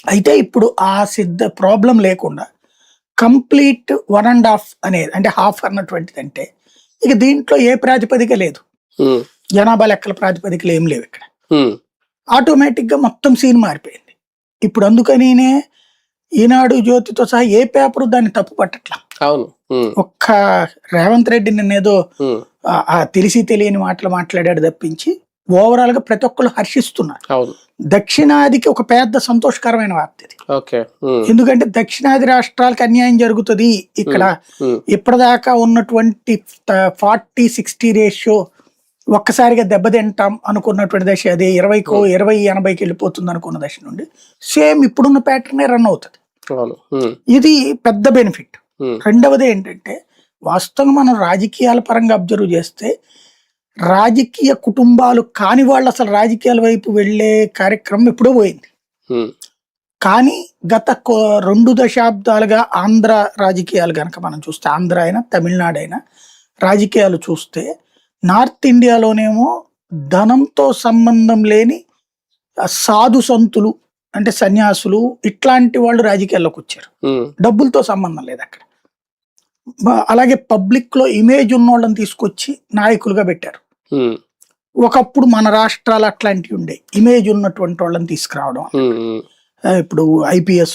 అయితే ఇప్పుడు ఆ ప్రాబ్లం లేకుండా కంప్లీట్ 1.5 అనేది అంటే హాఫ్ అన్నటువంటిది అంటే ఇక దీంట్లో ఏ ప్రాతిపదిక లేదు. హ్మ్. జనాభా లెక్కల ప్రాతిపదికలు ఏం లేవు ఇక్కడ. హ్మ్. ఆటోమేటిక్‌గా మొత్తం సీన్ మారిపోయింది. ఇప్పుడు అందుకనినే ఈనాడు, జ్యోతితో సహా ఏ పేపరు దాన్ని తప్పు పట్టట్లా. అవును. హ్మ్. ఒక్క రేవంత్ రెడ్డి నిన్నేదో హ్మ్. తెలిసి తెలియని మాటలు మాట్లాడాడు తప్పించి ఓవరాల్‌గా ప్రతి ఒక్కళ్ళు హర్షిస్తున్నారు. అవును. దక్షిణాదికి ఒక పెద్ద సంతోషకరమైన వార్త ఇది. ఓకే. హ్మ్. ఎందుకంటే దక్షిణాది రాష్ట్రాలకు అన్యాయం జరుగుతది. ఇక్కడ హ్మ్. ఇప్పటిదాకా ఉన్నటువంటి 40-60 రేషియో ఒక్కసారిగా దెబ్బతింటాం అనుకున్నటువంటి దశ అదే 20కో 20-80కి వెళ్ళిపోతుంది అనుకున్న దశ నుండి సేమ్ ఇప్పుడున్న ప్యాటర్నే రన్ అవుతుంది. అవును. హ్మ్. ఇది పెద్ద బెనిఫిట్. హ్మ్. రెండవది ఏంటంటే వాస్తవంగా మనం రాజకీయాల పరంగా అబ్జర్వ్ చేస్తే రాజకీయ కుటుంబాలు కాని వాళ్ళు అసలు రాజకీయాల వైపు వెళ్ళే కార్యక్రమం ఎప్పుడో పోయింది. హ్మ్. కానీ గత 2 దశాబ్దాలుగా ఆంధ్ర రాజకీయాలు గనక మనం చూస్తే ఆంధ్ర అయినా తమిళనాడు అయినా రాజకీయాలు చూస్తే నార్త్ ఇండియాలోనేమో ధనంతో సంబంధం లేని సాధు సంతులు అంటే సన్యాసులు ఇట్లాంటి వాళ్ళు రాజకీయాల్లోకి వచ్చారు. హ్మ్. డబ్బులతో సంబంధం లేదు అక్కడ. అలాగే పబ్లిక్ లో ఇమేజ్ ఉన్న వాళ్ళని తీసుకొచ్చి నాయకులుగా పెట్టారు. హ్మ్. ఒకప్పుడు మన రాష్ట్రాలు అట్లాంటివి ఉండే ఇమేజ్ ఉన్నటువంటి వాళ్ళని తీసుకురావడం. హ్మ్. హ్మ్. ఇప్పుడు ఐపీఎస్